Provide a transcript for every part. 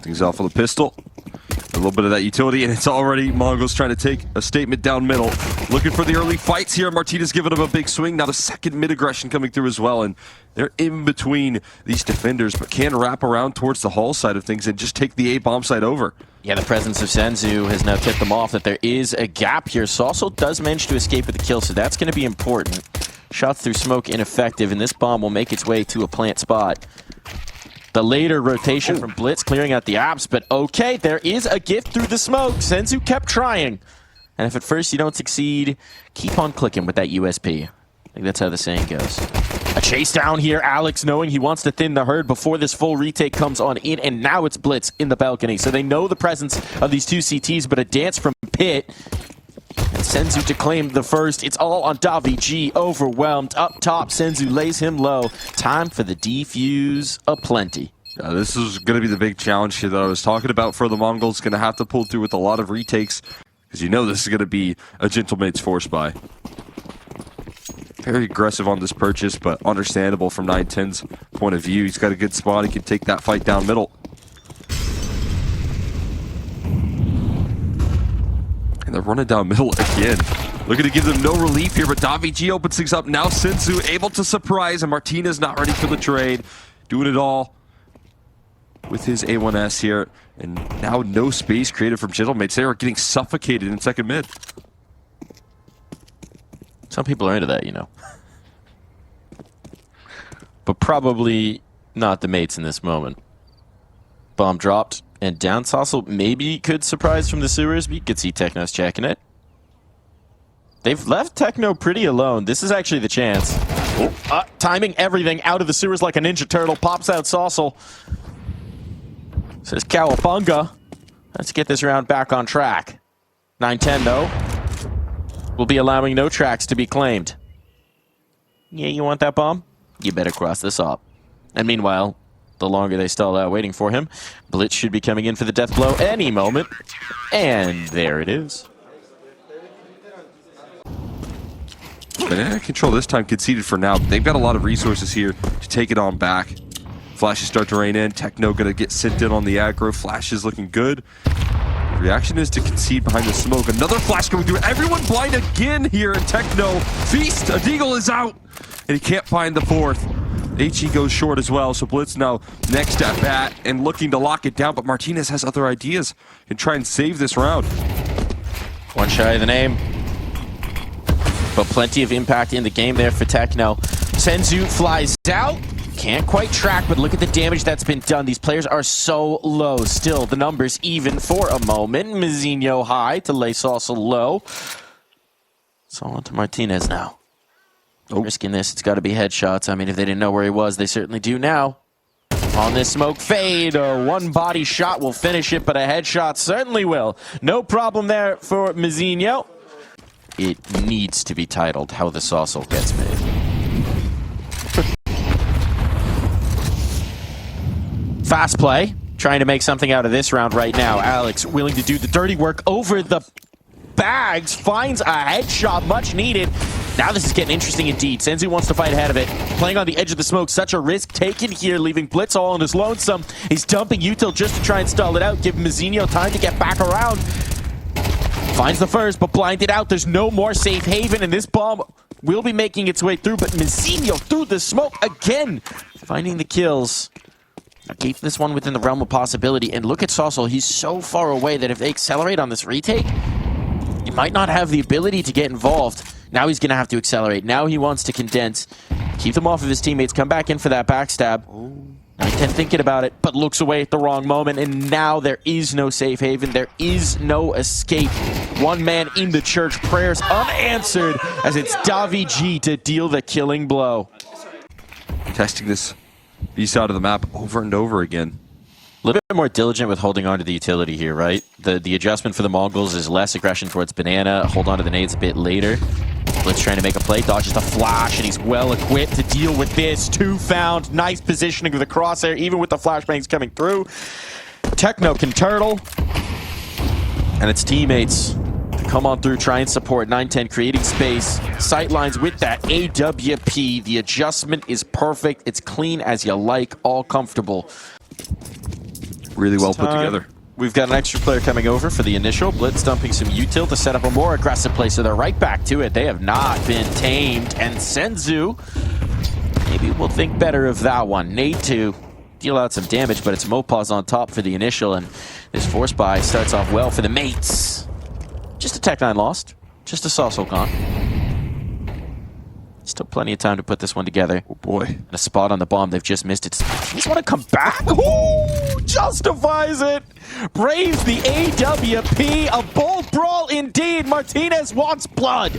Things off with a pistol. A little bit of that utility, and it's already Mongols trying to take a statement down middle. Looking for the early fights here. Martinez giving him a big swing. Now the second mid-aggression coming through as well, and they're in between these defenders, but can wrap around towards the Hall side of things and just take the A-bomb side over. Yeah, the presence of Senzu has now tipped them off that there is a gap here. Saucel does manage to escape with the kill, so that's going to be important. Shots through smoke ineffective, and this bomb will make its way to a plant spot. The later rotation from Blitz clearing out the apps, but okay, there is a gift through the smoke. Senzu kept trying. And if at first you don't succeed, keep on clicking with that USP. I think that's how the saying goes. A chase down here, Alex knowing he wants to thin the herd before this full retake comes on in, and now it's Blitz in the balcony. So they know the presence of these two CTs, but a dance from Pit. And Senzu to claim the first. It's all on TheMongolz, overwhelmed. Up top, Senzu lays him low. Time for the defuse aplenty. This is going to be the big challenge here that I was talking about for the TheMongolz. Going to have to pull through with a lot of retakes, because you know this is going to be a Gentlemate's force buy. Very aggressive on this purchase, but understandable from 910's point of view. He's got a good spot. He can take that fight down middle. And they're running down middle again. Looking to give them no relief here, but TheMongolz opens things up. Now Senzu able to surprise, and Martinez not ready for the trade. Doing it all with his A1S here. And now no space created from Gentlemates. They are getting suffocated in second mid. Some people are into that, you know. But probably not the mates in this moment. Bomb dropped. And down Saucel maybe could surprise from the sewers, but you could see Techno's checking it. They've left Techno pretty alone. This is actually the chance. Timing everything out of the sewers like a Ninja Turtle. Pops out Saucel. Says Cowabunga. Let's get this round back on track. 910 though. Will be allowing no tracks to be claimed. Yeah, you want that bomb? You better cross this up. And meanwhile, the longer they stall out waiting for him, Blitz should be coming in for the death blow any moment. And there it is. Banana Control this time conceded for now. They've got a lot of resources here to take it on back. Flashes start to rain in. Techno gonna get sent in on the aggro. Flash is looking good. The reaction is to concede behind the smoke. Another flash coming through. Everyone blind again here in Techno. Feast, a Deagle is out. And he can't find the fourth. HE goes short as well, so Blitz now next at bat and looking to lock it down, but Martinez has other ideas and try and save this round. One shy of the name. But plenty of impact in the game there for Techno. Senzu flies out. Can't quite track, but look at the damage that's been done. These players are so low. Still, the numbers even for a moment. Mizinho high to lay Saucel low. It's all on to Martinez now. Risking this, it's got to be headshots. I mean, if they didn't know where he was, they certainly do now. On this smoke fade, a one body shot will finish it, but a headshot certainly will. No problem there for Mizinho. It needs to be titled How the Saucel Gets Made. Fast play, trying to make something out of this round right now. Alex willing to do the dirty work over the bags, finds a headshot, much needed. Now this is getting interesting indeed. Senzu wants to fight ahead of it. Playing on the edge of the smoke, such a risk taken here, leaving Blitz all on his lonesome. He's dumping Util just to try and stall it out, give Mizinho time to get back around. Finds the first, but blinded out. There's no more safe haven, and this bomb will be making its way through, but Mizinho through the smoke again, finding the kills. Keep this one within the realm of possibility, and look at Saucel. He's so far away that if they accelerate on this retake, he might not have the ability to get involved. Now he's going to have to accelerate. Now he wants to condense. Keep them off of his teammates. Come back in for that backstab. 910 thinking about it, but looks away at the wrong moment. And now there is no safe haven. There is no escape. One man in the church. Prayers unanswered as it's TheMongolz to deal the killing blow. Testing this B side of the map over and over again. A little bit more diligent with holding on to the utility here, right? The adjustment for the Mongols is less aggression towards Banana. Hold on to the nades a bit later. Blitz trying to make a play, dodges the flash, and he's well equipped to deal with this. Two found, nice positioning of the crosshair, even with the flashbangs coming through. Techno can turtle, and its teammates to come on through, try and support. 910 creating space, sightlines with that AWP. The adjustment is perfect. It's clean as you like, all comfortable. Really well put together. We've got an extra player coming over for the initial. Blitz dumping some util to set up a more aggressive play, so they're right back to it. They have not been tamed. And Senzu, maybe we'll think better of that one. Nade to deal out some damage, but it's Mopaz on top for the initial, and this force buy starts off well for the mates. Just a Tech 9 lost. Just a Saucelcon. Still plenty of time to put this one together. Oh boy. And a spot on the bomb. They've just missed it. Just want to come back. Ooh, justifies it. Braves the AWP. A bold brawl indeed. Martinez wants blood.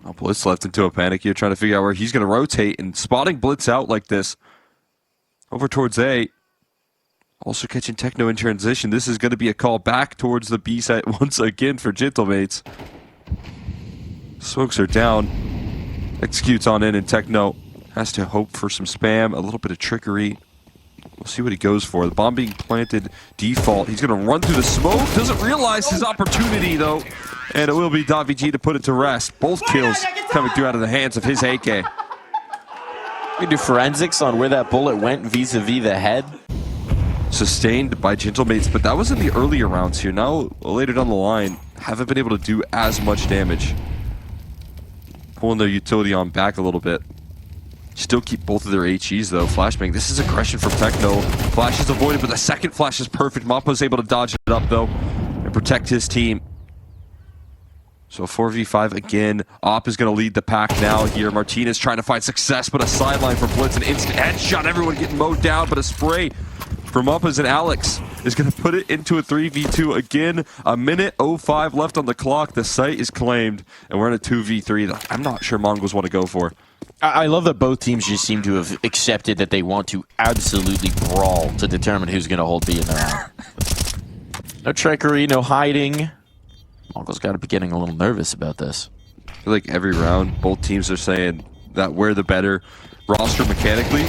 Oh, Blitz left into a panic here, trying to figure out where he's going to rotate, and spotting Blitz out like this. Over towards A. Also catching Techno in transition. This is going to be a call back towards the B site once again for Gentlemates. Smokes are down. Executes on in, and Techno has to hope for some spam, a little bit of trickery. We'll see what he goes for. The bomb being planted, default. He's going to run through the smoke. Doesn't realize his opportunity, though. And it will be .vg to put it to rest. Both kills coming through out of the hands of his AK. We can do forensics on where that bullet went vis-a-vis the head. Sustained by Gentlemates, but that was in the earlier rounds here. Now, later down the line, haven't been able to do as much damage. Pulling their utility on back a little bit. Still keep both of their HEs, though. Flashbang. This is aggression from Techno. Flash is avoided, but the second flash is perfect. Mappa's able to dodge it up, though, and protect his team. So 4v5 again. Op is going to lead the pack now here. Martinez trying to find success, but a sideline for Blitz. An instant headshot. Everyone getting mowed down, but a spray from Mappas and Alex is going to put it into a 3v2 again. A minute 05 left on the clock. The site is claimed, and we're in a 2v3 that I'm not sure Mongols want to go for. I love that both teams just seem to have accepted that they want to absolutely brawl to determine who's going to hold B in the round. No trickery, no hiding. Mongols got to be getting a little nervous about this. I feel like every round, both teams are saying that we're the better roster mechanically,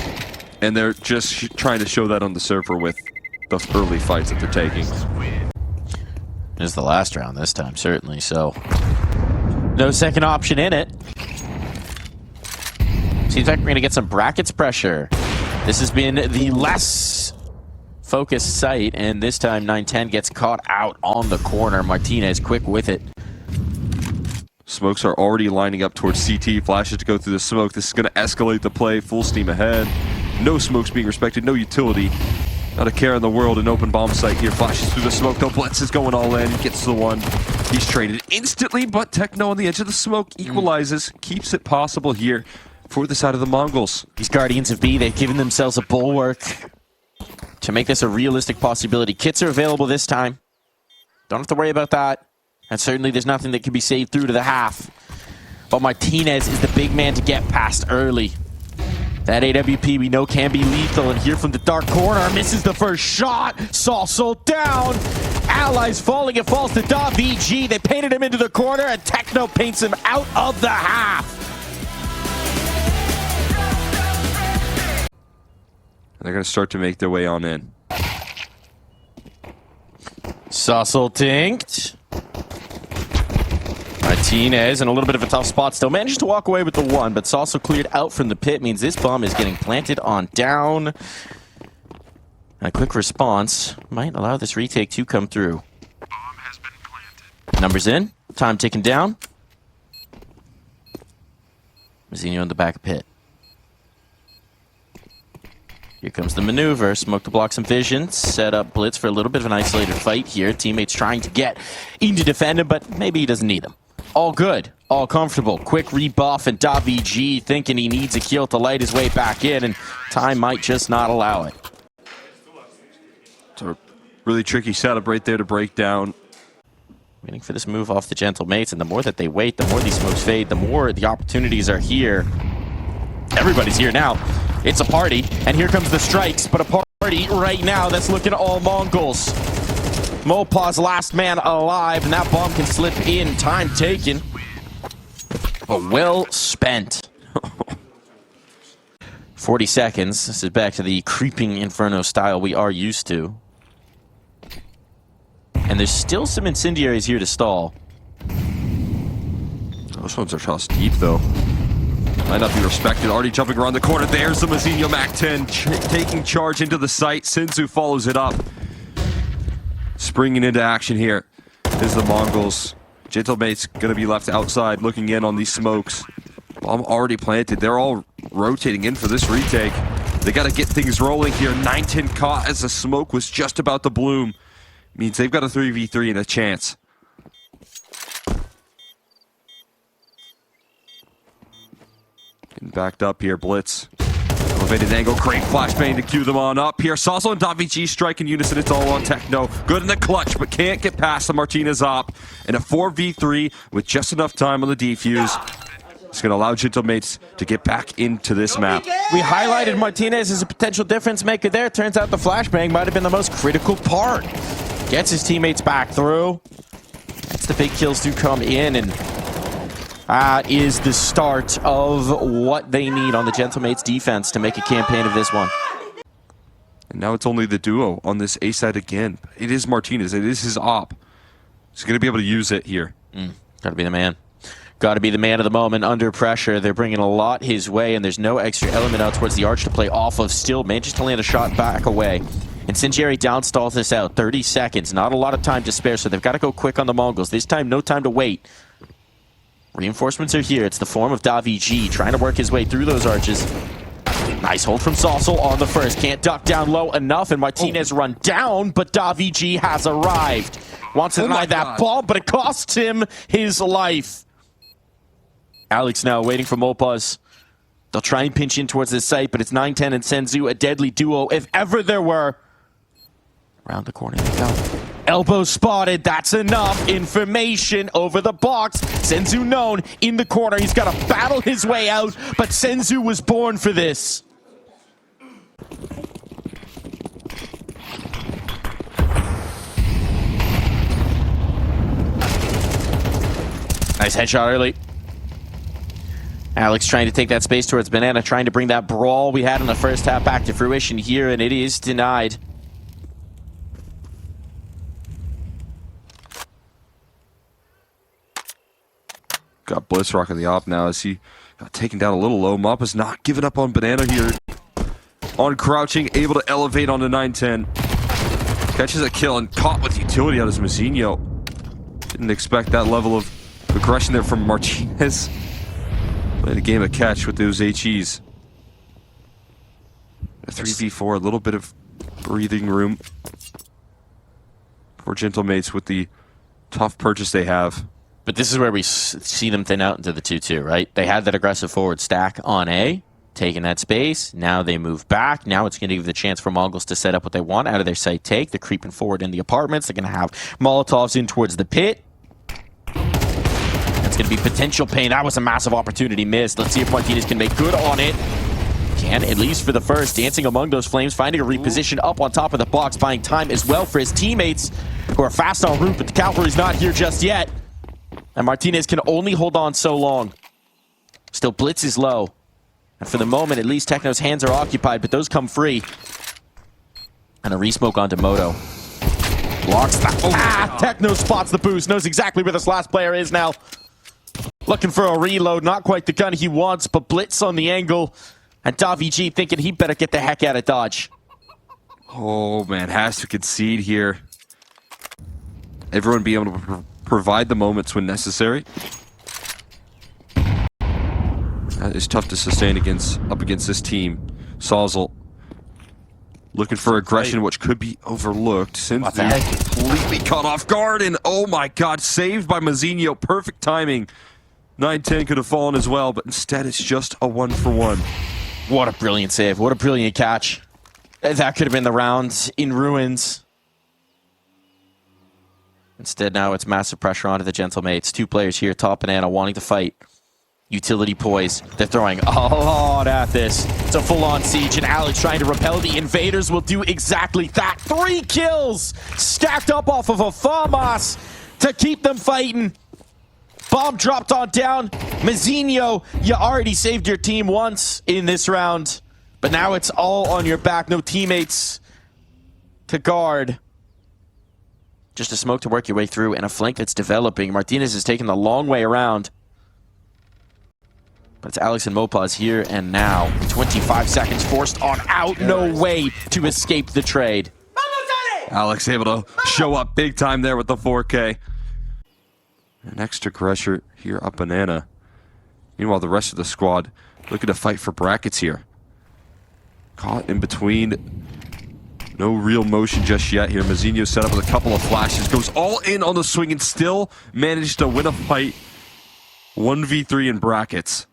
and they're just trying to show that on the server with the early fights that they're taking. It's the last round this time, certainly, so no second option in it. Seems like we're going to get some brackets pressure. This has been the less focused site, and this time 910 gets caught out on the corner. Martinez quick with it. Smokes are already lining up towards CT. Flashes to go through the smoke. This is going to escalate the play. Full steam ahead. No smokes being respected. No utility. Not a care in the world. An open bomb site here. Flashes through the smoke. No, Blitz is going all in. Gets to the one. He's traded instantly, but Techno on the edge of the smoke equalizes. Keeps it possible here for the side of the Mongols. These Guardians of B, they've given themselves a bulwark to make this a realistic possibility. Kits are available this time. Don't have to worry about that. And certainly there's nothing that can be saved through to the half. But Martinez is the big man to get past early. That AWP we know can be lethal, and here from the dark corner, misses the first shot. Saucel down. Allies falling, it falls to .vg. They painted him into the corner, and Techno paints him out of the half. They're going to start to make their way on in. Saucel tinked. Martinez in a little bit of a tough spot still. Manages to walk away with the one, but Saucel cleared out from the pit. Means this bomb is getting planted on down. A quick response might allow this retake to come through. Bomb has been planted. Numbers in. Time ticking down. Mazzino in the back of pit. Here comes the maneuver. Smoke to block some vision. Set up Blitz for a little bit of an isolated fight here. Teammates trying to get in to defend him, but maybe he doesn't need them. All good. All comfortable. Quick rebuff, and .vg thinking he needs a kill to light his way back in, and time might just not allow it. It's a really tricky setup right there to break down. Waiting for this move off the Gentlemates, and the more that they wait, the more these smokes fade, the more the opportunities are here. Everybody's here now. It's a party, and here comes the strikes, but a party right now that's looking all Mongols. Mopaz last man alive, and that bomb can slip in. Time taken, but well spent. 40 seconds. This is back to the creeping Inferno style we are used to. And there's still some incendiaries here to stall. Those ones are tossed deep, though. Might not be respected. Already jumping around the corner. There's the Mazinho Mac-10 taking charge into the site. Senzu follows it up. Springing into action here is the Mongols. Gentlemate's going to be left outside looking in on these smokes. Bomb already planted. They're all rotating in for this retake. They got to get things rolling here. 9-10 caught as the smoke was just about to bloom. Means they've got a 3v3 and a chance. Getting backed up here, Blitz. Elevated angle, great flashbang to cue them on up here. Sauce and Davichi strike in unison, it's all on Techno. Good in the clutch, but can't get past the Martinez op. And a 4v3 with just enough time on the defuse. It's going to allow Gentlemates to get back into this map. We highlighted Martinez as a potential difference maker there. Turns out the flashbang might have been the most critical part. Gets his teammates back through. That's the big kills do come in, and that is the start of what they need on the Gentlemates defense to make a campaign of this one. And now it's only the duo on this A side again. It is Martinez. It is his op. He's going to be able to use it here. Gotta be the man. Gotta be the man of the moment under pressure. They're bringing a lot his way, and there's no extra element out towards the arch to play off of. Still manages to land a shot back away. Incendiary downstalls this out. 30 seconds. Not a lot of time to spare, so they've got to go quick on the Mongols. This time, no time to wait. Reinforcements are here. It's the form of Davi G trying to work his way through those arches. Nice hold from Saucel on the first. Can't duck down low enough, and Martinez run down, but Davi G has arrived. Wants to deny that bomb, but it costs him his life. Alex now waiting for Mopaz. They'll try and pinch in towards this site, but it's 9-10 and Senzu, a deadly duo, if ever there were. Around the corner they go. Elbow spotted, that's enough information over the box. Senzu known in the corner. He's got to battle his way out, but Senzu was born for this. Nice headshot early. Alex trying to take that space towards Banana, trying to bring that brawl we had in the first half back to fruition here, and it is denied. Got Blitz rocking the op now as he got taken down a little low. Mappa's not giving up on Banana here. On crouching, able to elevate onto 9-10. Catches a kill and caught with utility out of Mazinho. Didn't expect that level of aggression there from Martinez. Played a game of catch with those HEs. A 3v4, a little bit of breathing room for Gentlemates with the tough purchase they have. But this is where we see them thin out into the 2-2, right? They had that aggressive forward stack on A, taking that space. Now they move back. Now it's going to give the chance for Mongols to set up what they want out of their site take. They're creeping forward in the apartments. They're going to have Molotovs in towards the pit. That's going to be potential pain. That was a massive opportunity missed. Let's see if Martinez can make good on it. Can, at least for the first. Dancing among those flames, finding a reposition up on top of the box, buying time as well for his teammates who are fast en route, but the cavalry's not here just yet. And Martinez can only hold on so long. Still, Blitz is low. And for the moment, at least Techno's hands are occupied, but those come free. And a resmoke onto Moto. Blocks that. Techno spots the boost, knows exactly where this last player is now. Looking for a reload, not quite the gun he wants, but Blitz on the angle. And Davi G thinking he better get the heck out of Dodge. Oh man, has to concede here. Everyone be able to provide the moments when necessary. That is tough to sustain up against this team. Sauzel looking for aggression, which could be overlooked. Since they're completely caught off guard, and oh my god, saved by Mazinho. Perfect timing. 9-10 could have fallen as well, but instead it's just a 1-for-1. What a brilliant save. What a brilliant catch. That could have been the round in ruins. Instead, now it's massive pressure onto the Gentlemates. Two players here, top Banana, wanting to fight. Utility poise. They're throwing a lot at this. It's a full-on siege, and Alex trying to repel the invaders will do exactly that. 3 kills stacked up off of a FAMAS to keep them fighting. Bomb dropped on down. Mazinho, you already saved your team once in this round, but now it's all on your back. No teammates to guard. Just a smoke to work your way through and a flank that's developing. Martinez is taking the long way around. But it's Alex and MoPaz here and now. 25 seconds forced on out. No way to escape the trade. Alex able to show up big time there with the 4K. An extra pressure here up Banana. Meanwhile, the rest of the squad looking to fight for brackets here. Caught in between. No real motion just yet here. Mazinho set up with a couple of flashes. Goes all in on the swing and still managed to win a fight. 1v3 in brackets.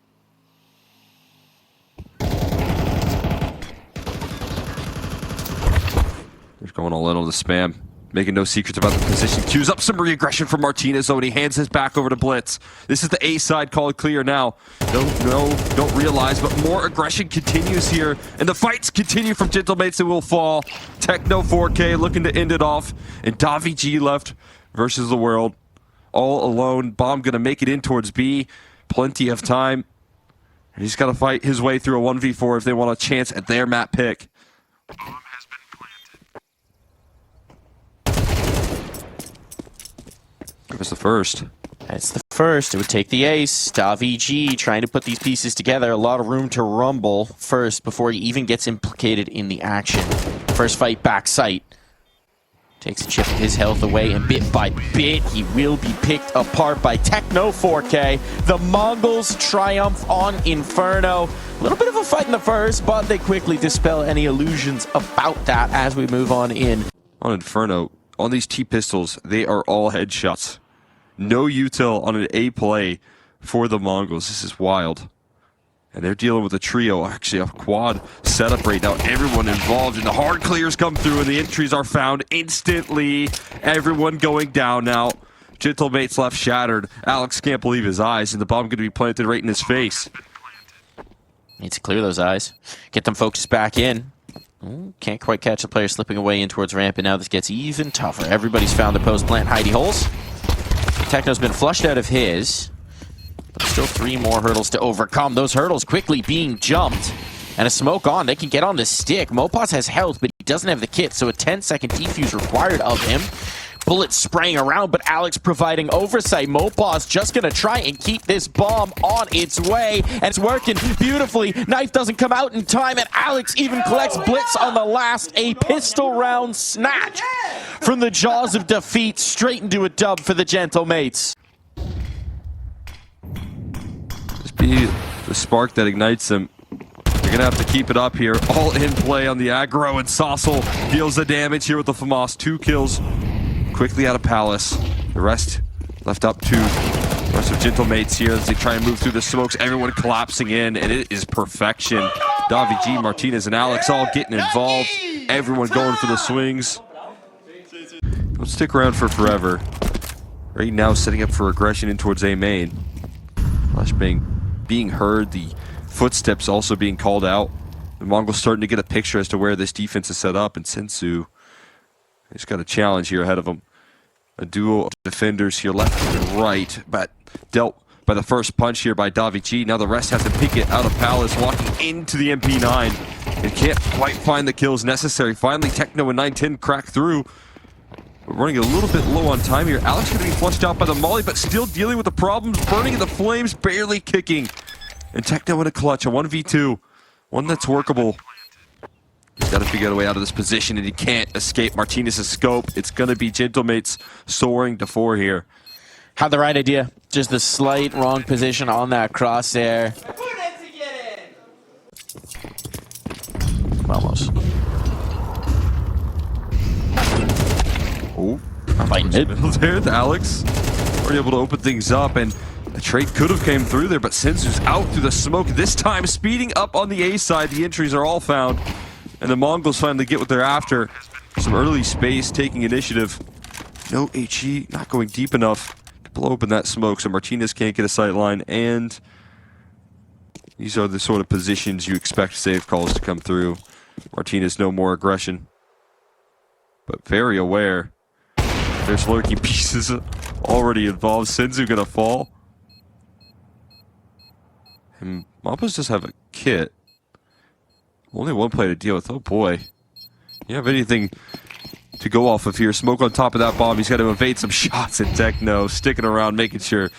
They're going all in on the spam. Making no secrets about the position. Cues up some re-aggression from Martinez, though, and he hands his back over to Blitz. This is the A side, called clear now. Don't realize, but more aggression continues here, and the fights continue from Gentlemates who will fall. Techno 4K looking to end it off, and DaViG left versus the world. All alone. Bomb gonna make it in towards B. Plenty of time. And he's got to fight his way through a 1v4 if they want a chance at their map pick. Bomb has been planted. Give us the first. That's the first. It would take the ace. DaViG trying to put these pieces together. A lot of room to rumble first before he even gets implicated in the action. First fight back sight. Takes a chip of his health away, and bit by bit, he will be picked apart by Techno 4K. The Mongols triumph on Inferno. A little bit of a fight in the first, but they quickly dispel any illusions about that as we move on in. On Inferno, on these T-pistols, they are all headshots. No util on an A play for the Mongols. This is wild. And they're dealing with a trio, actually a quad setup right now. Everyone involved, and the hard clears come through, and the entries are found instantly. Everyone going down now. Gentlemates left shattered. Alex can't believe his eyes, and the bomb going to be planted right in his face. Needs to clear those eyes. Get them focused back in. Ooh, can't quite catch the player slipping away in towards ramp, and now this gets even tougher. Everybody's found the post-plant hidey holes. Techno's been flushed out of his. But still 3 more hurdles to overcome. Those hurdles quickly being jumped. And a smoke on. They can get on the stick. MoPaz has health, but he doesn't have the kit, so a 10-second defuse required of him. Bullets spraying around, but Alex providing oversight. MoPaz just going to try and keep this bomb on its way. And it's working beautifully. Knife doesn't come out in time, and Alex even collects Blitz on the last. A pistol round snatch from the jaws of defeat straight into a dub for the Gentlemates. Be the spark that ignites them. You're gonna have to keep it up here. All in play on the aggro, and Saucel deals the damage here with the FAMAS. 2 kills quickly out of Palace. The rest left up to the rest of Gentlemates here as they try and move through the smokes. Everyone collapsing in, and it is perfection. DaViG, Martinez, and Alex all getting involved. Everyone going for the swings. Don't stick around for forever. Right now setting up for aggression in towards A main. Flashbang being heard, the footsteps also being called out. The Mongols starting to get a picture as to where this defense is set up, and Sensu has got a challenge here ahead of him. A duo of defenders here left and right, but dealt by the first punch here by DaViG. Now the rest have to pick it out of Palace, walking into the MP9, and can't quite find the kills necessary. Finally, Techno and 910 crack through. We're running a little bit low on time here. Alex going to be flushed out by the molly, but still dealing with the problems, burning in the flames, barely kicking. And Techno in a clutch, a 1v2. One that's workable. He's got to figure out a way out of this position, and he can't escape Martinez's scope. It's going to be Gentlemates soaring to 4 here. Had the right idea. Just the slight wrong position on that crosshair. Almost. Oh, Fighting mid. there, Alex. Already able to open things up, and the trade could have came through there, but Sensu's out through the smoke. This time, speeding up on the A side. The entries are all found, and the Mongols finally get what they're after. Some early space, taking initiative. No HE, not going deep enough to blow open that smoke, so Martinez can't get a sight line, and these are the sort of positions you expect save calls to come through. Martinez, no more aggression, but very aware. There's lurking pieces already involved. Sensu gonna fall. And Mapas just have a kit. Only one player to deal with. Oh boy. You have anything to go off of here? Smoke on top of that bomb. He's got to evade some shots, and Techno sticking around, making sure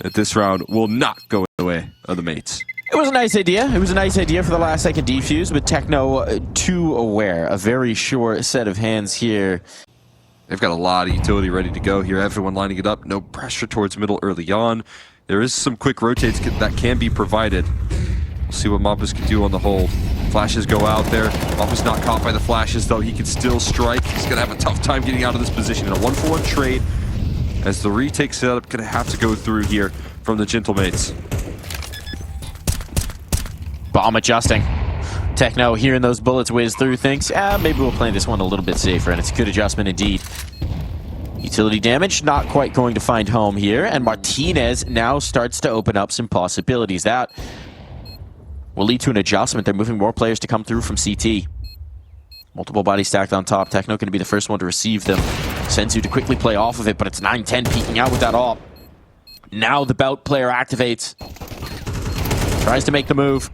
that this round will not go in the way of the mates. It was a nice idea. It was a nice idea for the last second defuse, but Techno too aware. A very short set of hands here. They've got a lot of utility ready to go here. Everyone lining it up. No pressure towards middle early on. There is some quick rotates that can be provided. We'll see what Mappas can do on the hold. Flashes go out there. Mappas not caught by the flashes, though. He can still strike. He's going to have a tough time getting out of this position in a 1-for-1 trade. As the retake setup going to have to go through here from the Gentlemates. Bomb adjusting. Techno hearing those bullets whiz through thinks, maybe we'll play this one a little bit safer, and it's a good adjustment indeed. Utility damage not quite going to find home here, and Martinez now starts to open up some possibilities. That will lead to an adjustment. They're moving more players to come through from CT. Multiple bodies stacked on top. Techno going to be the first one to receive them. Senzu to quickly play off of it, but it's 9-10 peeking out with that AWP. Now the bout player activates. Tries to make the move.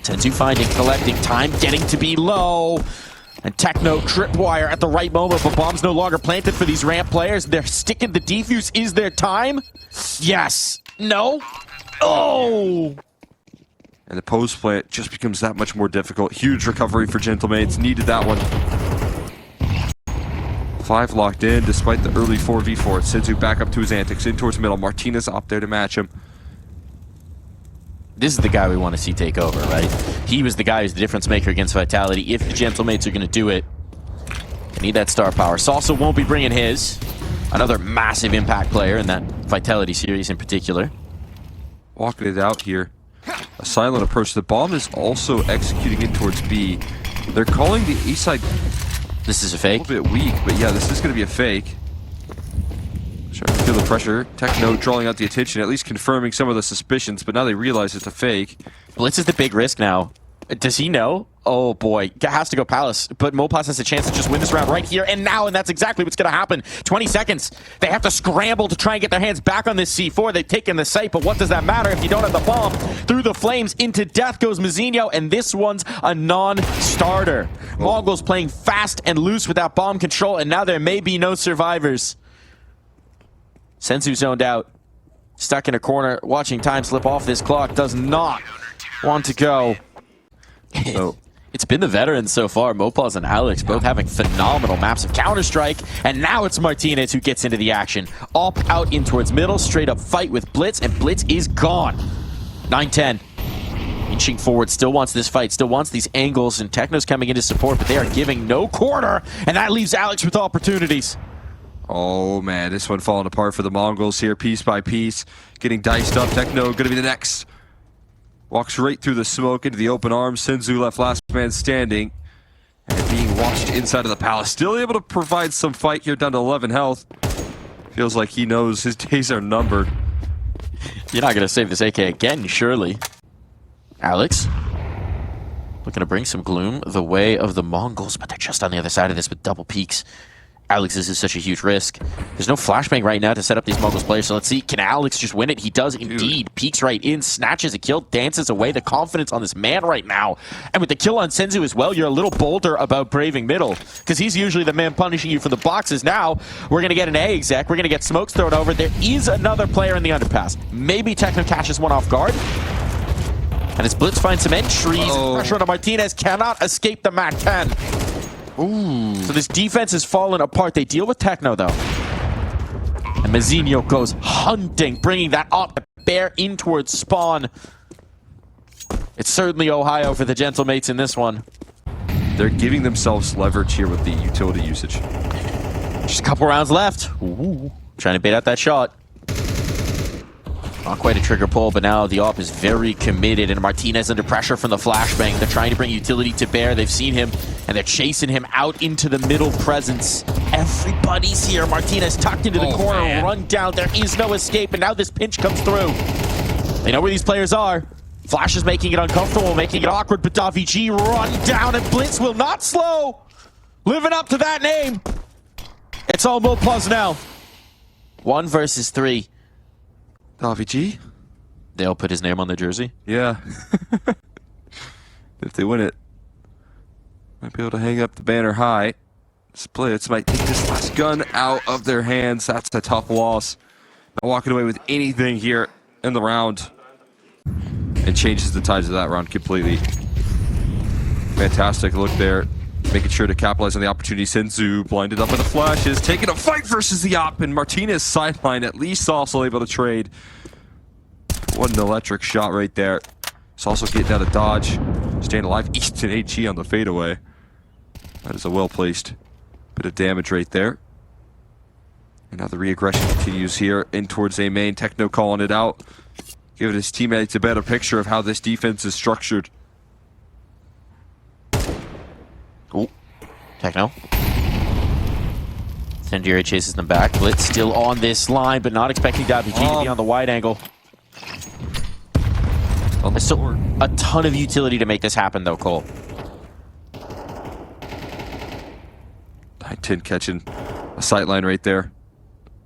Senzu finding, collecting, time getting to be low. And Techno tripwire at the right moment, but bomb's no longer planted for these ramp players. They're sticking the defuse. Is there time? Yes. No? Oh! And the post plant just becomes that much more difficult. Huge recovery for Gentlemates. Needed that one. 5 locked in despite the early 4v4. Senzu back up to his antics. In towards middle. Martinez up there to match him. This is the guy we want to see take over, right? He was the guy who's the difference maker against Vitality. If the Gentlemates are going to do it, they need that star power. Salsa won't be bringing his. Another massive impact player in that Vitality series in particular. Walking it out here. A silent approach. The bomb is also executing in towards B. They're calling the A side This is a a fake. little bit weak, but yeah, this is going to be a fake. Starting to feel the pressure. Techno drawing out the attention, at least confirming some of the suspicions, but now they realize it's a fake. Blitz is the big risk now. Does he know? Oh boy, has to go Palace. But Mopaz has a chance to just win this round right here and now, and that's exactly what's going to happen. 20 seconds. They have to scramble to try and get their hands back on this C4. They've taken the site, but what does that matter if you don't have the bomb? Through the flames, into death goes Mazinho, and this one's a non-starter. Mongolz playing fast and loose with that bomb control, and now there may be no survivors. Senzu zoned out. Stuck in a corner, watching time slip off this clock. Does not want to go. So It's been the veterans so far, Mopaz and Alex, both having phenomenal maps of Counter-Strike, and now it's Martinez who gets into the action. Up, out, in towards middle, straight up fight with Blitz, and Blitz is gone. 9-10. Inching forward, still wants this fight, still wants these angles, and Techno's coming into support, but they are giving no quarter, and that leaves Alex with opportunities. oh man, this one falling apart for the Mongols here, piece by piece. Getting diced up. Techno going to be the next. Walks right through the smoke into the open arms. Senzu left last man standing. And being watched inside of the palace. Still able to provide some fight here, down to 11 health. Feels like he knows his days are numbered. You're not going to save this AK again, surely. Alex, looking to bring some gloom the way of the Mongols, but they're just on the other side of this with double peaks. Alex, this is such a huge risk. There's no flashbang right now to set up these Mongols players, so let's see, can Alex just win it? He does indeed. Peeks right in, snatches a kill, dances away. The confidence on this man right now. And with the kill on Senzu as well, you're a little bolder about braving middle, because he's usually the man punishing you for the boxes. Now, we're going to get an A exec, we're going to get smokes thrown over. There is another player in the underpass. Maybe Techno catches one off guard. And as Blitz finds some entries, pressure on Martinez, cannot escape the MAC-10. Ooh. So this defense has fallen apart. They deal with Techno, though. And Mazinho goes hunting, bringing that up, bear in towards spawn. It's certainly Ohio for the Gentlemates in this one. They're giving themselves leverage here with the utility usage. Just a couple rounds left. Ooh. Trying to bait out that shot. Not quite a trigger pull, but now the op is very committed, and Martinez under pressure from the flashbang. They're trying to bring utility to bear. They've seen him, and they're chasing him out into the middle presence. Everybody's here. Martinez tucked into the corner, run down. There is no escape, and now this pinch comes through. They know where these players are. Flash is making it uncomfortable, making it awkward, but Davig run down, and Blitz will not slow. Living up to that name. It's all Mopaz now. 1 versus 3. Davig? They'll put his name on the jersey. Yeah. If they win it, might be able to hang up the banner high. Splits might take this last gun out of their hands. That's a tough loss. Not walking away with anything here in the round. And changes the tides of that round completely. Fantastic look there. Making sure to capitalize on the opportunity. Senzu blinded up by the flashes. Taking a fight versus the op. And Martinez sideline at least also able to trade. What an electric shot right there. It's also getting out of dodge. Staying alive. Easton HE on the fadeaway. That is a well-placed bit of damage right there. And now the re-aggression continues here in towards A main. Techno calling it out. Giving his teammates a better picture of how this defense is structured. Oh, Techno. Incendiary chases them back. Blitz still on this line, but not expecting WG to be on the wide angle. There's still a ton of utility to make this happen, though, Cole. 9-10 catching a sight line right there.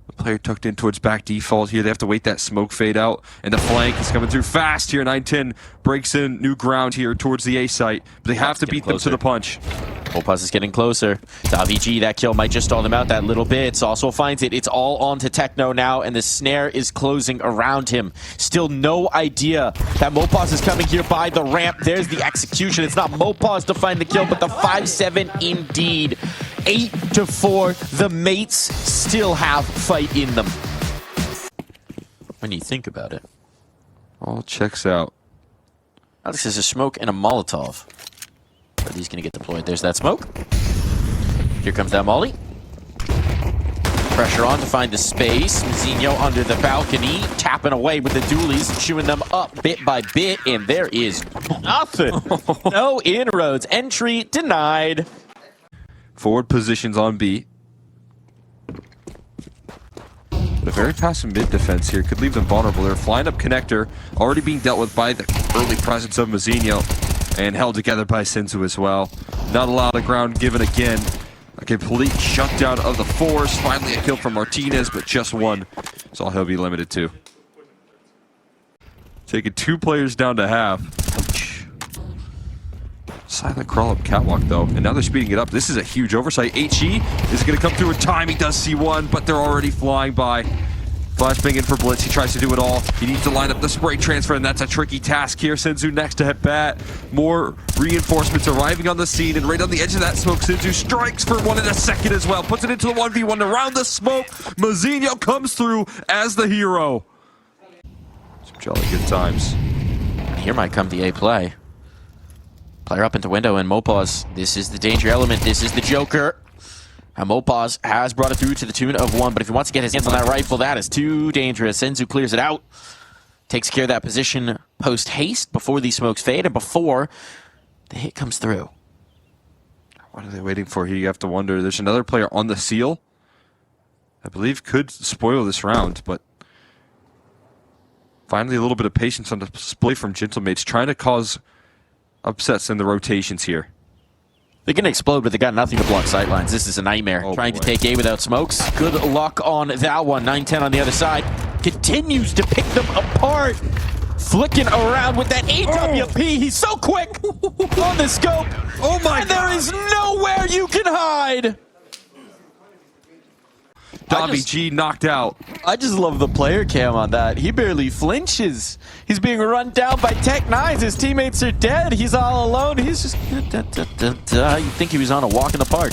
The player tucked in towards back default here. They have to wait that smoke fade out. And the flank is coming through fast here. 9-10 breaks in new ground here towards the A site. But they have to beat them to the punch. Mopaz is getting closer. WG, that kill might just stall them out that little bit. Also finds it. It's all on to Techno now, and the snare is closing around him. Still no idea that Mopaz is coming here by the ramp. There's the execution. It's not Mopaz to find the kill, but the 5-7 indeed. 8-4. The mates still have fight in them. When you think about it. All checks out. Alex has a smoke and a Molotov. Are these going to get deployed? There's that smoke. Here comes that molly. Pressure on to find the space. Mazinho under the balcony, tapping away with the dualies, chewing them up bit by bit, and there is nothing. No inroads. Entry denied. Forward positions on B. But a very passive mid defense here could leave them vulnerable. They're flying up connector, already being dealt with by the early presence of Mazinho. And held together by Senzu as well. Not a lot of ground given again. A complete shutdown of the force. Finally a kill from Martinez, but just one. That's all he'll be limited to. Taking 2 players down to half. Ouch. Silent crawl up catwalk though. And now they're speeding it up. This is a huge oversight. HE is going to come through in time. He does see one, but they're already flying by. Flashbang in for Blitz. He tries to do it all. He needs to line up the spray transfer, and that's a tricky task here. Senzu next to hit bat. More reinforcements arriving on the scene, and right on the edge of that smoke, Senzu strikes for one in a second as well. Puts it into the 1v1 around the smoke. Mazinho comes through as the hero. Some jolly good times. Here might come the A play. Player up into window, and Mopaz. This is the danger element. This is the Joker. And Mopaz has brought it through to the tune of 1, but if he wants to get his hands on that rifle, that is too dangerous. Senzu clears it out, takes care of that position post-haste before these smokes fade and before the hit comes through. What are they waiting for here? You have to wonder. There's another player on the seal. I believe could spoil this round, but finally a little bit of patience on display from Gentlemates, trying to cause upsets in the rotations here. They're going to explode, but they got nothing to block sightlines. This is a nightmare. Trying to take A without smokes. Good luck on that one. 9-10 on the other side. Continues to pick them apart. Flicking around with that AWP. He's so quick on the scope. Oh my God. There is nowhere you can hide. WG knocked out. I just love the player cam on that. He barely flinches. He's being run down by Tech9s. His teammates are dead. He's all alone. He's just... You'd think he was on a walk in the park.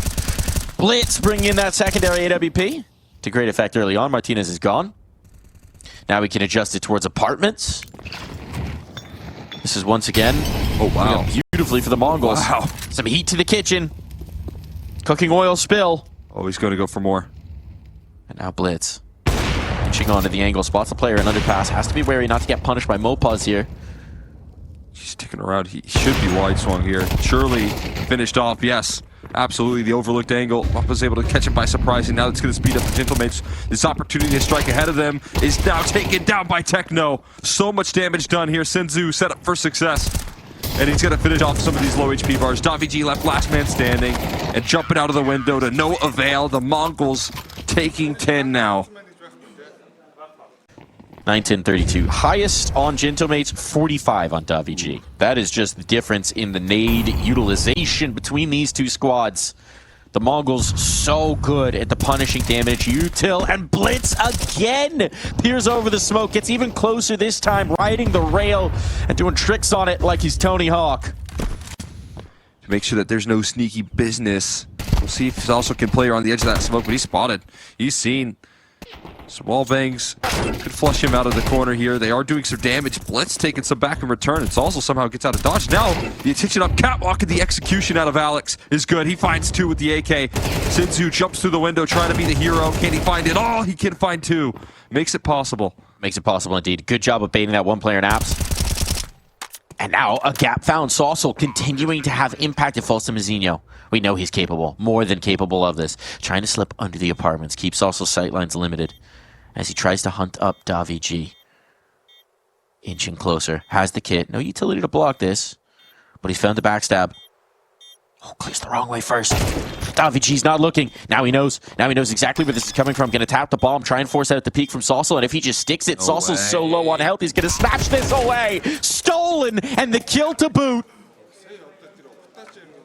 Blitz bringing in that secondary AWP. To great effect early on. Martinez is gone. Now we can adjust it towards apartments. This is once again... Oh, wow. Beautifully for the Mongols. Wow. Some heat to the kitchen. Cooking oil spill. Oh, he's going to go for more. And now Blitz. Pitching onto the angle. Spots the player in underpass. Has to be wary not to get punished by Mopaz here. He's sticking around. He should be wide swung here. Surely finished off. Yes, absolutely. The overlooked angle. Mopaz able to catch him by surprise, and now it's going to speed up the Gentlemates. This opportunity to strike ahead of them is now taken down by Techno. So much damage done here. Senzu set up for success. And he's going to finish off some of these low HP bars. DaVG left last man standing and jumping out of the window to no avail. The Mongols taking 10 now. 19-32. Highest on Gentlemates, 45 on DaVG. That is just the difference in the nade utilization between these two squads. The Mongols so good at the punishing damage. Util and Blitz again. Peers over the smoke, gets even closer this time, riding the rail and doing tricks on it like he's Tony Hawk. To make sure that there's no sneaky business. We'll see if he also can play around the edge of that smoke, but he's spotted. He's seen. Some wall bangs could flush him out of the corner here. They are doing some damage. Blitz taking some back in return. It's also somehow gets out of dodge. Now, the attention up catwalk and the execution out of Alex is good. He finds two with the AK. Senzu jumps through the window trying to be the hero. Can he find it? Oh, he can find two. Makes it possible. Makes it possible indeed. Good job of baiting that one player in apps. And now a gap found. Saucel continuing to have impact. It falls to Mazinho. We know he's capable, more than capable of this. Trying to slip under the apartments. Keeps Saucel's sightlines limited as he tries to hunt up Davi. Inching closer. Has the kit. No utility to block this, but he's found the backstab. Oh, clears the wrong way first. Davi's not looking. Now he knows. Now he knows exactly where this is coming from. Gonna tap the bomb, try and force out the peak from Saucel, and if he just sticks it, Saucel's so low on health, he's gonna snatch this away. Stolen, and the kill to boot.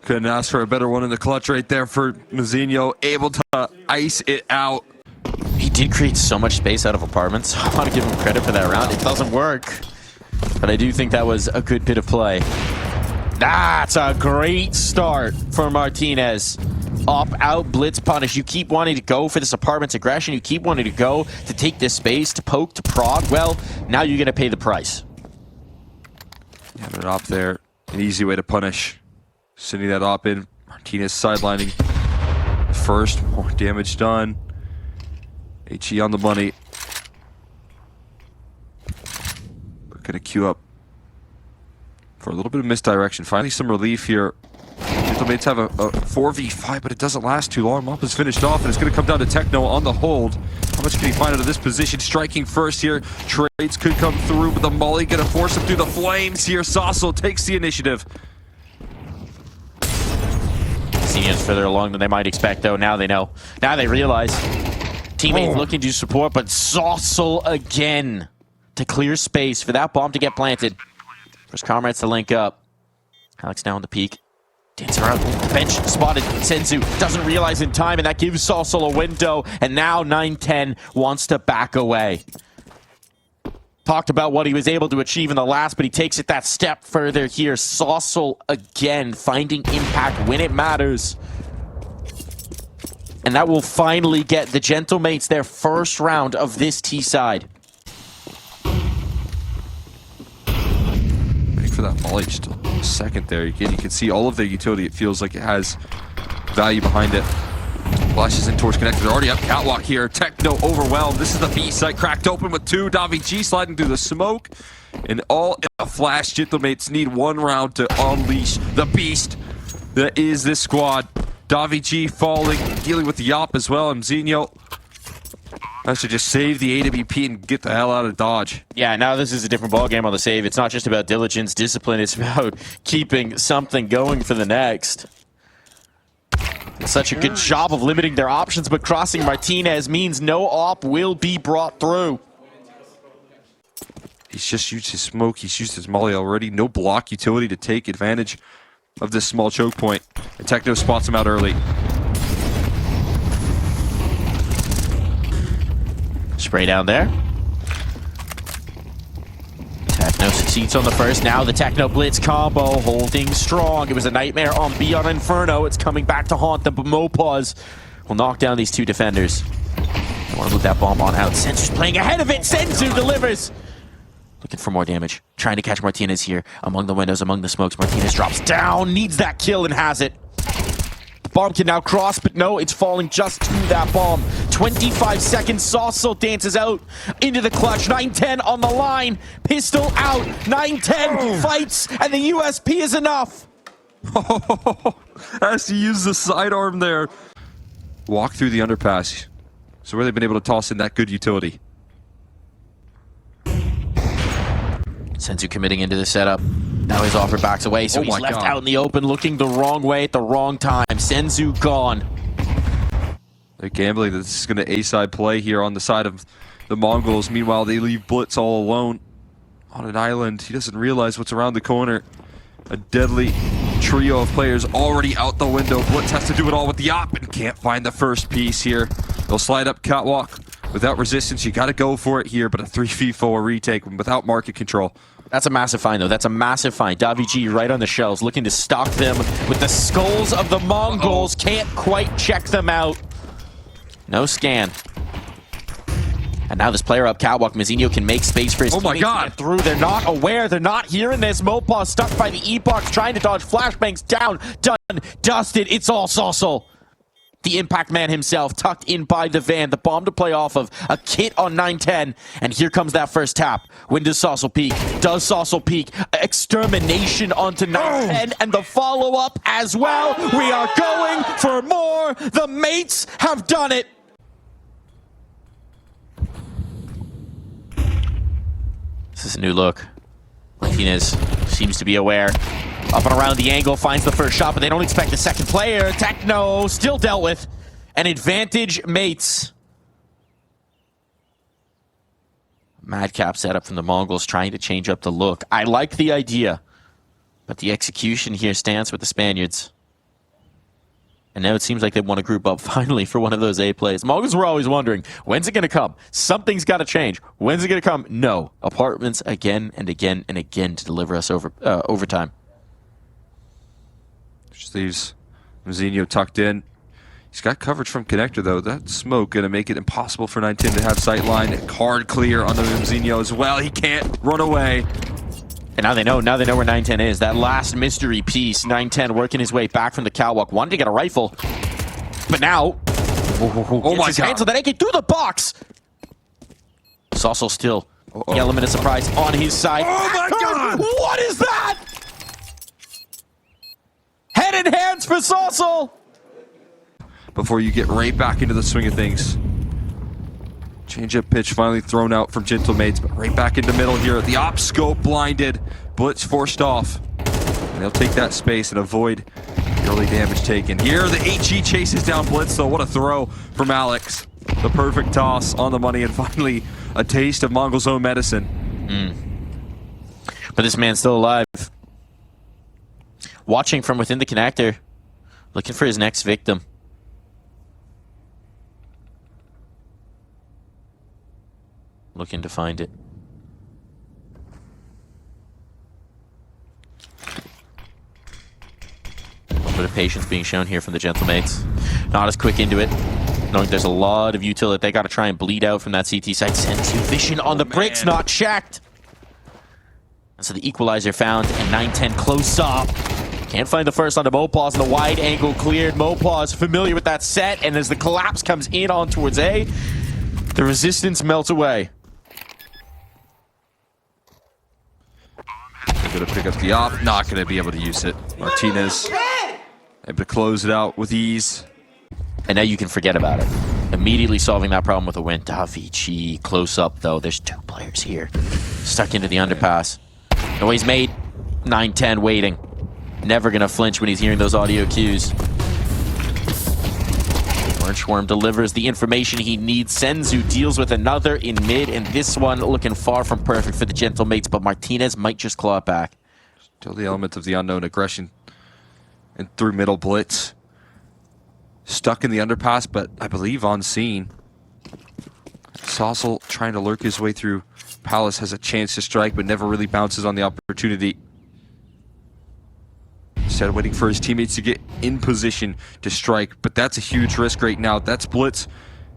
Couldn't ask for a better one in the clutch right there for Mazinho. Able to ice it out. He did create so much space out of apartments. I want to give him credit for that round. It doesn't work, but I do think that was a good bit of play. That's a great start for Martinez. Up, out, blitz, punish. You keep wanting to go for this apartment's aggression. You keep wanting to go to take this space, to poke, to prod. Well, now you're going to pay the price. Have an op there. An easy way to punish. Sending that op in. Martinez sidelining first. More damage done. HE on the money. We're going to queue up for a little bit of misdirection. Finally some relief here. Gentlemen have a 4v5, but it doesn't last too long. Mop is finished off, and it's going to come down to Techno on the hold. How much can he find out of this position? Striking first here. Trades could come through, but the Molly going to force him through the flames here. Saucel takes the initiative. Seniors further along than they might expect, though. Now they know. Now they realize. Teammates looking to support, but Saucel again to clear space for that bomb to get planted. For his comrades to link up. Alex now on the peak. Dancing around the bench, spotted. Senzu doesn't realize in time, and that gives Saucel a window. And now 9-10 wants to back away. Talked about what he was able to achieve in the last, but he takes it that step further here. Saucel again finding impact when it matters. And that will finally get the Gentlemates their first round of this T-side. Waiting for that volley just a second there. Again, you can see all of their utility. It feels like it has value behind it. Flashes in towards connected. They're already up catwalk here. Techno overwhelmed. This is the B site cracked open with two. Davi sliding through the smoke. And all in a flash. Gentlemates need one round to unleash the beast that is this squad. Davi falling, dealing with the op as well, and Zinho has to just save the AWP and get the hell out of dodge. Yeah, now this is a different ballgame on the save. It's not just about diligence, discipline, it's about keeping something going for the next. Such a good job of limiting their options, but crossing Martinez means no op will be brought through. He's just used his smoke, he's used his molly already. No block utility to take advantage of this small choke point. And Techno spots him out early. Spray down there. Techno succeeds on the first. Now the Techno Blitz combo holding strong. It was a nightmare on B on Inferno. It's coming back to haunt them, but Mopaz will knock down these two defenders. I want to move that bomb on out. Senzu's playing ahead of it. Senzu delivers. Looking for more damage. Trying to catch Martinez here. Among the windows, among the smokes. Martinez drops down. Needs that kill and has it. The bomb can now cross, but no, it's falling just to that bomb. 25 seconds. Saucel dances out into the clutch. 9-10 on the line. Pistol out. 9-10 fights, and the USP is enough. Has to use the sidearm there. Walk through the underpass. So where they've been able to toss in that good utility. Senzu committing into the setup. Now his offer backs away, so he's left out in the open, looking the wrong way at the wrong time. Senzu gone. They're gambling that this is going to A-side play here on the side of the Mongols. Meanwhile, they leave Blitz all alone on an island. He doesn't realize what's around the corner. A deadly trio of players already out the window. Blitz has to do it all with the op and can't find the first piece here. They'll slide up catwalk. Without resistance, you got to go for it here, but a 3v4 retake without market control. That's a massive find, though. That's a massive find. Davi right on the shells, looking to stalk them with the skulls of the Mongols. Can't quite check them out. No scan. And now this player up catwalk, Mizzinho can make space for his teammates to get through. They're not aware. They're not hearing this. Mopaw stuck by the E-box, trying to dodge flashbangs. Down, done, dusted. It's all Saucel. The impact man himself, tucked in by the van. The bomb to play off of. A kit on 910. And here comes that first tap. When does Saucel peek? Does Saucel peek? Extermination onto 910. And the follow-up as well. We are going for more. The mates have done it. This is a new look. Martinez seems to be aware. Up and around the angle, finds the first shot, but they don't expect the second player. Techno still dealt with. An advantage, mates. Madcap setup from the Mongols, trying to change up the look. I like the idea, but the execution here stands with the Spaniards. And now it seems like they want to group up finally for one of those A plays. Mongols were always wondering, when's it going to come? Something's got to change. When's it going to come? No. Apartments again and again and again to deliver us overtime. Just leaves Mizzinho tucked in. He's got coverage from connector, though. That smoke going to make it impossible for 910 to have sightline. Card clear on the Mizzinho as well. He can't run away. And now they know where 910 is. That last mystery piece, 910 working his way back from the catwalk. Wanted to get a rifle. But now, oh my God. Hands on that AK through the box. Saucel still the element of surprise on his side. Oh my God! What is that? Head and hands for Saucel. Before you get right back into the swing of things. Change up pitch finally thrown out from Gentlemates, but right back into middle here. The op scope blinded. Blitz forced off. And they'll take that space and avoid the early damage taken. Here, the HE chases down Blitz, though. What a throw from Alex. The perfect toss on the money, and finally a taste of Mongol's own medicine. But this man's still alive. Watching from within the connector. Looking for his next victim. Looking to find it. A little bit of patience being shown here from the Gentlemates. Not as quick into it. Knowing there's a lot of utility. They got to try and bleed out from that CT side. Sends you vision on the bricks, not checked. And so the equalizer found, and 910 close up. Can't find the first onto Mopaw's, and the wide angle cleared. Mopaw's familiar with that set, and as the collapse comes in on towards A, the resistance melts away. They're going to pick up the op, not going to be able to use it. Martinez able to close it out with ease. And now you can forget about it. Immediately solving that problem with a win. Davichi close up, though. There's two players here. Stuck into the underpass. Noise made. 910 waiting. Never going to flinch when he's hearing those audio cues. Worm delivers the information he needs. Senzu deals with another in mid, and this one looking far from perfect for the Gentlemates, but Martinez might just claw it back. Still the element of the unknown aggression. And through middle blitz. Stuck in the underpass, but I believe on scene. Saucel trying to lurk his way through. Palace has a chance to strike, but never really bounces on the opportunity. Instead of waiting for his teammates to get in position to strike, but that's a huge risk right now. That's Blitz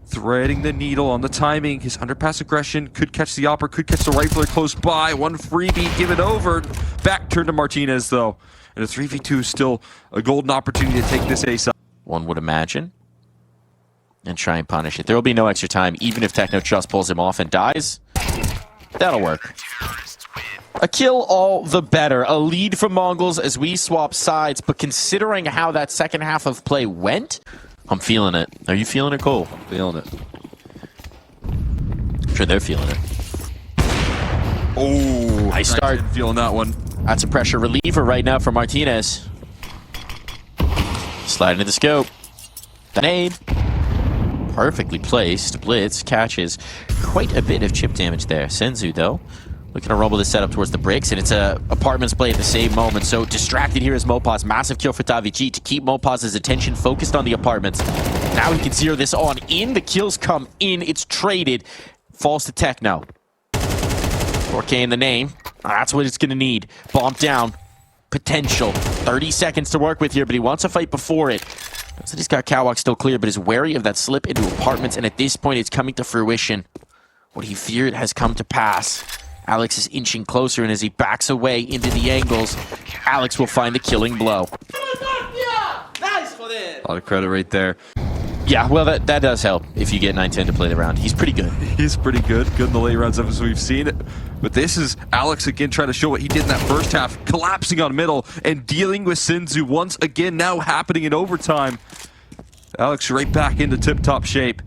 threading the needle on the timing. His underpass aggression could catch the opera, could catch the rifler close by. One freebie, give it over. Back turn to Martinez, though. And a 3v2 is still a golden opportunity to take this ace up. One would imagine. And try and punish it. There will be no extra time, even if Techno just pulls him off and dies. That'll work. A kill, all the better. A lead for Mongols as we swap sides, but considering how that second half of play went, I'm feeling it. Are you feeling it, Cole? Feeling it. I'm sure they're feeling it. Oh, I start feeling that one. That's a pressure reliever right now for Martinez. Slide into the scope. Grenade. Perfectly placed. Blitz catches quite a bit of chip damage there. Senzu, though, Looking to rumble this setup towards the bricks, and it's a apartments play at the same moment. So distracted here is Mopaz. Massive kill for TheMongolz to keep Mopaz's attention focused on the apartments. Now he can zero this on in. The kills come in. It's traded. Falls to Techno. 4K in the name. That's what it's going to need. Bomb down. Potential. 30 seconds to work with here, but he wants to fight before it. So he's got Catwalk still clear, but is wary of that slip into apartments, and at this point it's coming to fruition. What he feared has come to pass. Alex is inching closer, and as he backs away into the angles, Alex will find the killing blow. A lot of credit right there. Yeah, well, that does help if you get 9-10 to play the round. He's pretty good. He's pretty good. Good in the late rounds as we've seen. But this is Alex again trying to show what he did in that first half, collapsing on middle and dealing with Sinzu once again, now happening in overtime. Alex right back into tip-top shape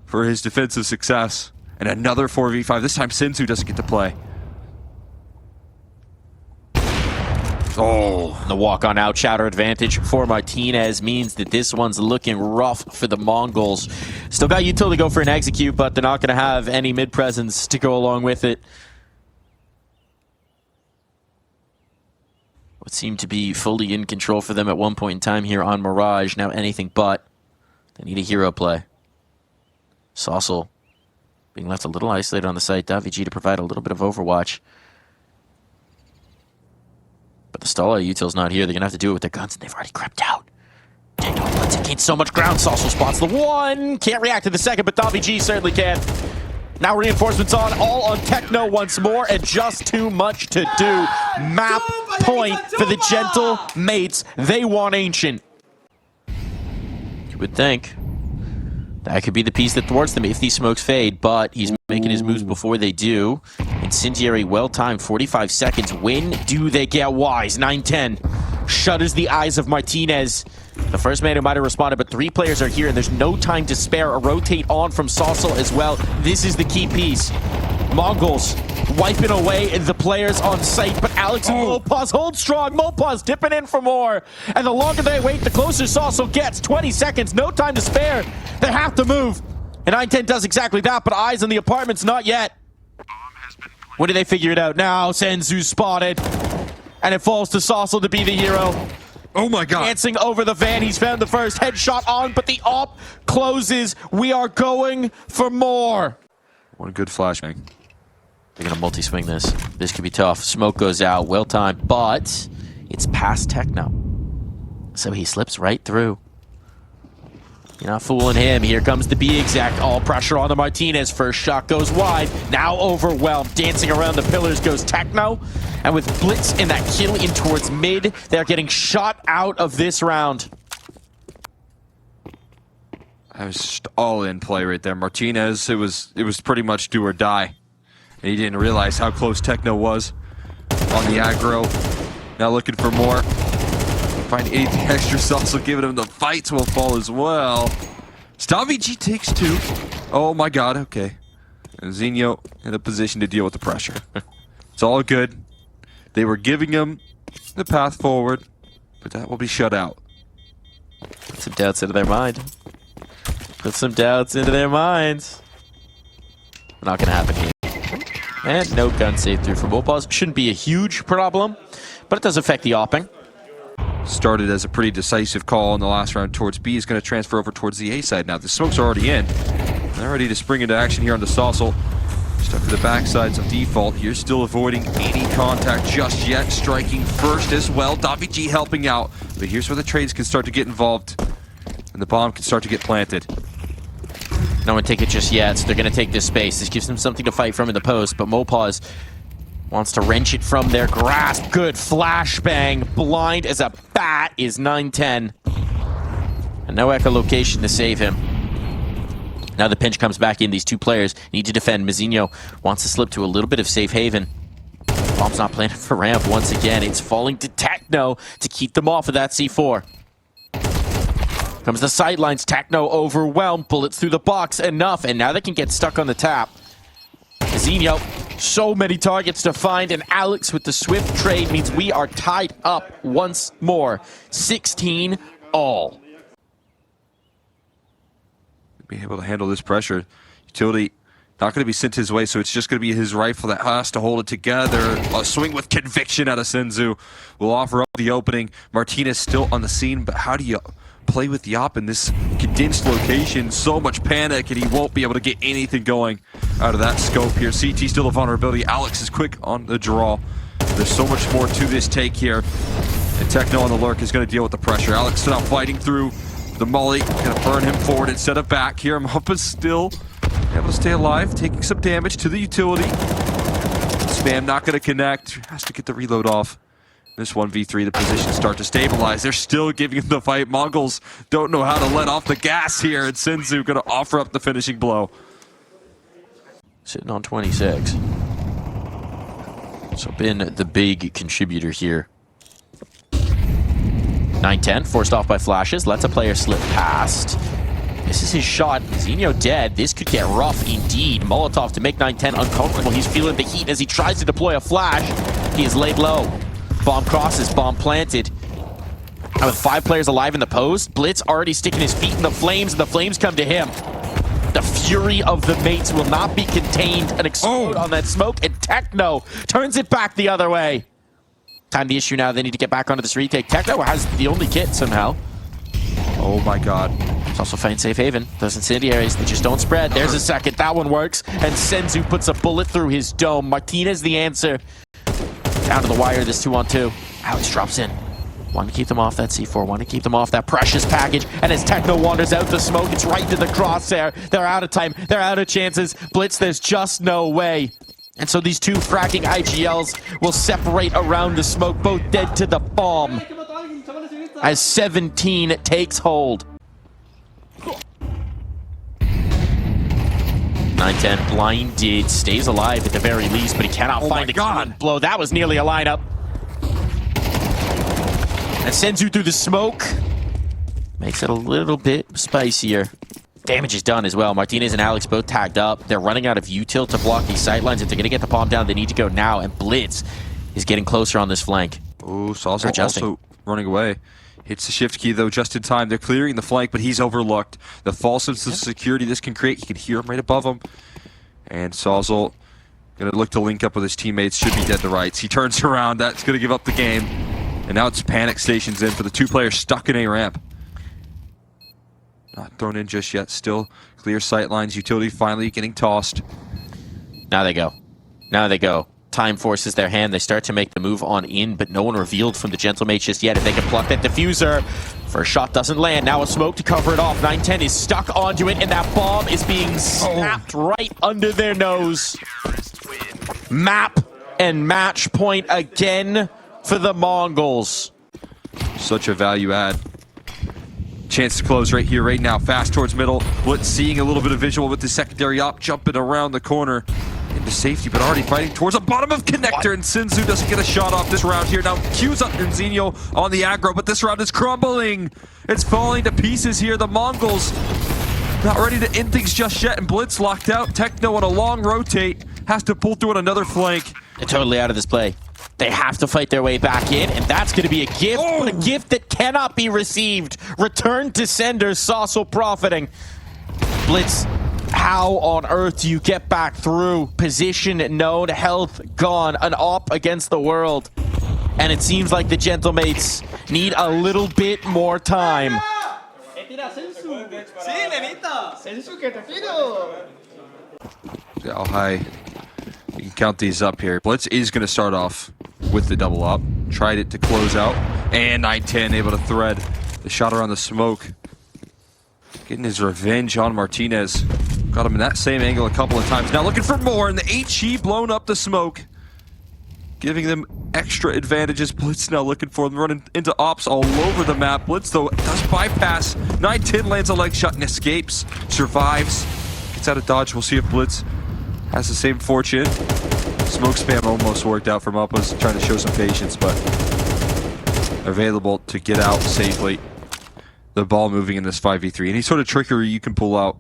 for his defensive success. And another 4v5. This time Sinzu doesn't get to play. Oh, the walk-on out shadow advantage for Martinez means that this one's looking rough for the Mongols. Still got utility to go for an execute, but they're not going to have any mid-presence to go along with it. What seemed to be fully in control for them at one point in time here on Mirage. Now anything but. They need a hero play. Saucel being left a little isolated on the site. TheMongolz to provide a little bit of overwatch. But the Stala util's not here. They're going to have to do it with their guns, and they've already crept out. Techno lets it gain so much ground. Saucel spots the one. Can't react to the second, but TheMongolz certainly can. Now reinforcements on, all on Techno once more, and just too much to do. Map point for the gentle mates. They want Ancient. You would think that could be the piece that thwarts them if these smokes fade, but he's making his moves before they do. Incendiary, well-timed, 45 seconds. When do they get wise? 9-10 shutters the eyes of Martinez. The first man who might have responded, but 3 players are here, and there's no time to spare. A rotate on from Saucel as well. This is the key piece. Mongols wiping away the players on site, but Alex and Mopaz hold strong. Mopaz dipping in for more, and the longer they wait, the closer Saucel gets. 20 seconds, no time to spare. They have to move, and 9-10 does exactly that, but eyes on the apartments, not yet. When do they figure it out? Now Senzu spotted, and it falls to Saucel to be the hero. oh my god. Dancing over the van, he's found the first headshot on, but the op closes. We are going for more. One good flashbang. They're going to multi-swing this. This could be tough. Smoke goes out, well-timed, but it's past Techno. So he slips right through. You're not fooling him. Here comes the B-exact. All pressure on the Martinez. First shot goes wide. Now overwhelmed. Dancing around the pillars goes Techno. And with Blitz in that kill in towards mid, they're getting shot out of this round. That was just all in play right there. Martinez, it was pretty much do or die. And he didn't realize how close Techno was on the aggro. Now looking for more. Find anything extra. Also giving him the fights will fall as well. TheMongolz takes 2. Oh my god, okay. And Zinho in a position to deal with the pressure. It's all good. They were giving him the path forward, but that will be shut out. Put some doubts into their mind. Put some doubts into their minds. Not gonna happen here. And no gun save through for Mopaz. Shouldn't be a huge problem, but it does affect the opping. Started as a pretty decisive call in the last round towards B. Is going to transfer over towards the A side now. The smokes are already in. They're ready to spring into action here on the Saucel. Stuck to the backsides of default. Here still avoiding any contact just yet. Striking first as well. TheMongolz helping out. But here's where the trades can start to get involved. And the bomb can start to get planted. No one take it just yet, so they're going to take this space. This gives them something to fight from in the post, but Mopaz wants to wrench it from their grasp. Good flashbang. Blind as a bat is 9-10. And no echolocation to save him. Now the pinch comes back in. These 2 players need to defend. Mizinho wants to slip to a little bit of safe haven. Bomb's not planted for ramp once again. It's falling to Techno to keep them off of that C4. Comes the sidelines. Techno overwhelmed. Bullets through the box. Enough. And now they can get stuck on the tap. Mizinho. So many targets to find, and Alex with the swift trade means we are tied up once more. 16 all. Be able to handle this pressure. Utility Not going to be sent his way, so it's just going to be his rifle that has to hold it together. A swing with conviction out of Senzu will offer up the opening. Martinez still on the scene, but how do you play with the op in this condensed location? So much panic, and he won't be able to get anything going out of that scope here. CT still a vulnerability. Alex is quick on the draw. There's so much more to this take here. And Techno on the lurk is going to deal with the pressure. Alex still fighting through the molly. Going to burn him forward instead of back here. Mappa's still able to stay alive, taking some damage to the utility. Spam not going to connect. Has to get the reload off. This 1v3, the positions start to stabilize. They're still giving him the fight. Mongols don't know how to let off the gas here, and Senzu going to offer up the finishing blow. Sitting on 26. So been the big contributor here. 9-10, forced off by flashes, lets a player slip past. This is his shot. Zinho dead. This could get rough indeed. Molotov to make 9-10 uncomfortable. He's feeling the heat as he tries to deploy a flash. He is laid low. Bomb crosses, bomb planted. And with 5 players alive in the post, Blitz already sticking his feet in the flames, and the flames come to him. The fury of the mates will not be contained and explode on that smoke, and Techno turns it back the other way. Time the issue now, they need to get back onto this retake. Techno has the only kit somehow. Oh my god. It's also find safe haven. Those incendiaries, they just don't spread. There's a second, that one works. And Senzu puts a bullet through his dome. Martinez the answer. Down to the wire, this 2-on-2. Alex drops in. Want to keep them off that C4, want to keep them off that precious package. And as Techno wanders out the smoke, it's right to the crosshair. They're out of time, they're out of chances. Blitz, there's just no way. And so these two fracking IGLs will separate around the smoke, both dead to the bomb. As 17 takes hold. 9-10 blinded, stays alive at the very least, but he cannot find a clean blow. That was nearly a lineup. And Senzu through the smoke. Makes it a little bit spicier. Damage is done as well. Martinez and Alex both tagged up. They're running out of util to block these sightlines. If they're going to get the bomb down, they need to go now. And Blitz is getting closer on this flank. Oh, Salzo also running away. Hits the shift key, though, just in time. They're clearing the flank, but he's overlooked. The false sense of security this can create. You can hear him right above him. And Salzo going to look to link up with his teammates. Should be dead to rights. He turns around. That's going to give up the game. And now it's panic stations in for the 2 players stuck in A ramp. Not thrown in just yet. Still clear sight lines. Utility finally getting tossed. Now they go. Now they go. Time forces their hand. They start to make the move on in, but no one revealed from the Gentlemates just yet. If they can pluck that diffuser, first shot doesn't land. Now a smoke to cover it off. 9-10 is stuck onto it, and that bomb is being snapped right under their nose. Map and match point again for the Mongols. Such a value add. Chance to close right here, right now. Fast towards middle. Blitz seeing a little bit of visual with the secondary op, jumping around the corner into safety, but already fighting towards the bottom of connector, and Senzu doesn't get a shot off this round here. Now Q's up and Zinho on the aggro, but this round is crumbling. It's falling to pieces here. The Mongols not ready to end things just yet, and Blitz locked out. Techno on a long rotate, has to pull through on another flank. They're totally out of this play. They have to fight their way back in, and that's going to be a gift, but a gift that cannot be received. Return to sender, Saucel profiting. Blitz, how on earth do you get back through? Position known, health gone, an op against the world. And it seems like the Gentlemates need a little bit more time. How high? You can count these up here. Blitz is going to start off with the double up. Tried it to close out. And 9-10 able to thread the shot around the smoke. Getting his revenge on Martinez. Got him in that same angle a couple of times. Now looking for more, and the HE blown up the smoke. Giving them extra advantages. Blitz now looking for them, running into ops all over the map. Blitz, though, does bypass. 9-10 lands a leg shot and escapes. Survives. Gets out of dodge. We'll see if Blitz has the same fortune. Smoke spam almost worked out for Mappa's, trying to show some patience, but available to get out safely. The ball moving in this 5v3. Any sort of trickery you can pull out,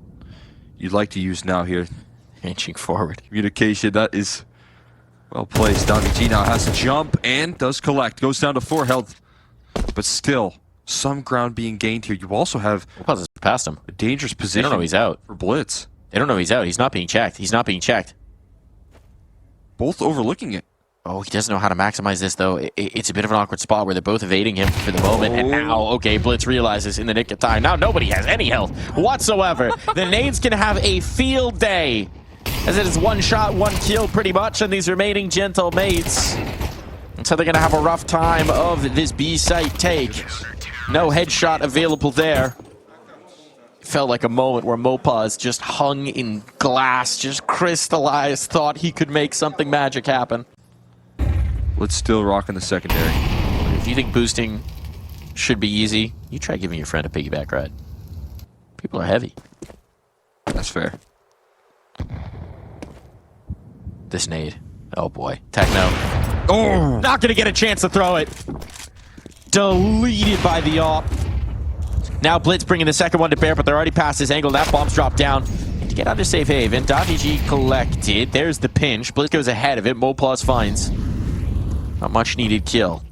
you'd like to use now here. Inching forward. Communication, that is well placed. G now has to jump and does collect. Goes down to 4 health, but still some ground being gained here. You also have Past him. a dangerous I position don't know, he's out. for Blitz. They don't know he's out. He's not being checked. He's not being checked. Both overlooking it. Oh, he doesn't know how to maximize this, though. It's a bit of an awkward spot where they're both evading him for the moment. And now, okay, Blitz realizes in the nick of time. Now nobody has any health whatsoever. The nades can have a field day, as it is one shot, one kill pretty much on these remaining gentle mates. And so they're going to have a rough time of this B site take. No headshot available there. Felt like a moment where Mopaz just hung in glass, just crystallized, thought he could make something magic happen. Let's still rock in the secondary. If you think boosting should be easy, you try giving your friend a piggyback ride. People are heavy. That's fair. This nade. Oh boy. Techno. Oh! Not going to get a chance to throw it. Deleted by the op. Now Blitz bringing the second one to bear, but they're already past his angle. That bomb's dropped down. To get out of safe haven, Daviji collected. There's the pinch. Blitz goes ahead of it. Mopaz finds. Not much needed kill.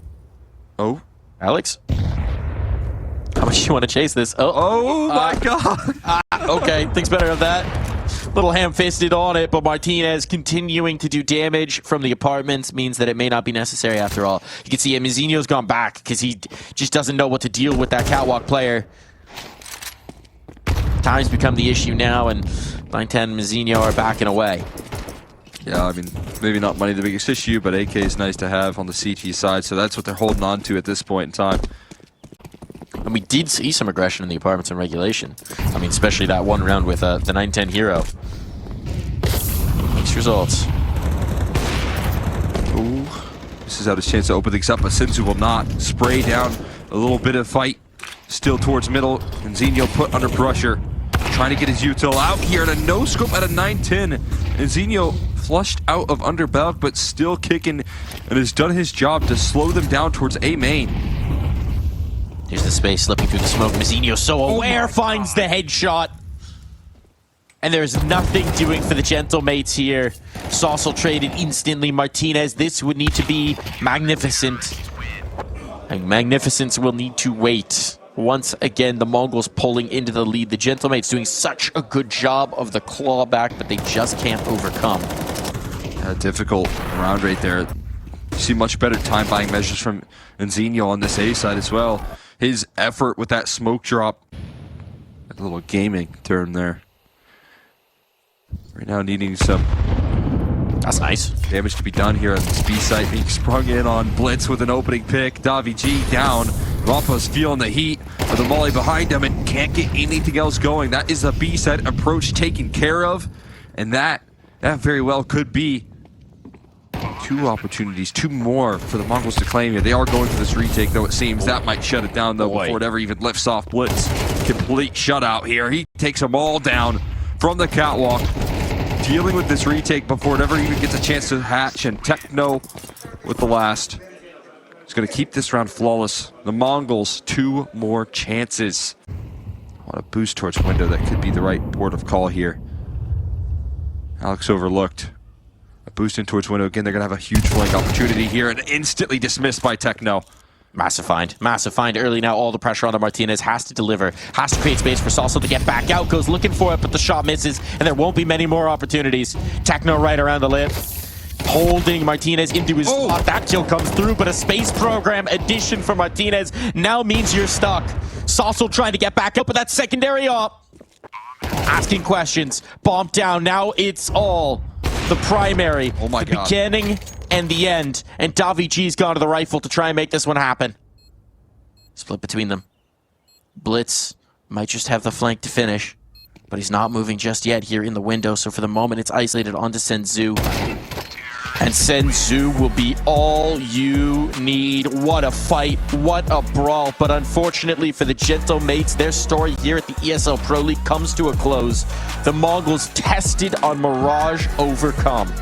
Oh? Alex? How much do you want to chase this? Oh my god! Okay, thinks better of that. Little ham-fisted on it, but Martinez continuing to do damage from the apartments means that it may not be necessary after all. You can see Mizinho's gone back because he just doesn't know what to deal with that catwalk player. Time's become the issue now, and 910 and Mizinho are backing away. Yeah, I mean, maybe not money the biggest issue, but AK is nice to have on the CT side, so that's what they're holding on to at this point in time. And we did see some aggression in the apartments in regulation. I mean, especially that one round with the 910 hero. Mixed results. Ooh. This is out his chance to open things up, but Senzu will not. Spray down a little bit of fight. Still towards middle. And Zinho put under pressure. Trying to get his util out here at a no-scope at a 910. And Zinho flushed out of under balk, but still kicking and has done his job to slow them down towards A main. Here's the space slipping through the smoke. Mizinho so aware, finds the headshot. And there's nothing doing for the gentle mates here. Saucel traded instantly. Martinez, this would need to be magnificent. And magnificence will need to wait. Once again, the Mongols pulling into the lead. The gentle mates doing such a good job of the clawback, but they just can't overcome. Difficult round right there. You see much better time buying measures from Zinho on this A side as well. His effort with that smoke drop. A little gaming term there. Right now needing some That's nice. damage to be done here on this B site. Being sprung in on Blitz with an opening pick. Davi G down. Rampa's feeling the heat of the molly behind him and can't get anything else going. That is a B side approach taken care of. And that very well could be two opportunities, two more for the Mongols to claim here. They are going for this retake, though it seems. That might shut it down, though, before it ever even lifts off. Blitz, complete shutout here. He takes them all down from the catwalk, dealing with this retake before it ever even gets a chance to hatch. And Techno with the last. He's going to keep this round flawless. The Mongols, two more chances. What a boost towards window. That could be the right port of call here. Alex overlooked. A boost in towards window. Again, they're going to have a huge flank opportunity here and instantly dismissed by Techno. Massive find early now. All the pressure on the Martinez. Has to deliver, has to create space for Saucel to get back out. Goes looking for it, but the shot misses, and there won't be many more opportunities. Techno right around the lip, holding Martinez into his slot. That kill comes through, but a space program addition for Martinez now means you're stuck. Saucel trying to get back up, but that secondary op. Asking questions. Bomb down. Now it's all the primary. Oh my God. Beginning and the end. And Davi G's gone to the rifle to try and make this one happen. Split between them. Blitz might just have the flank to finish, but he's not moving just yet here in the window. So for the moment, it's isolated onto Senzu. And Senzu will be all you need. What a fight, what a brawl. But unfortunately for the gentle mates, their story here at the ESL Pro League comes to a close. The Mongols tested on Mirage overcome.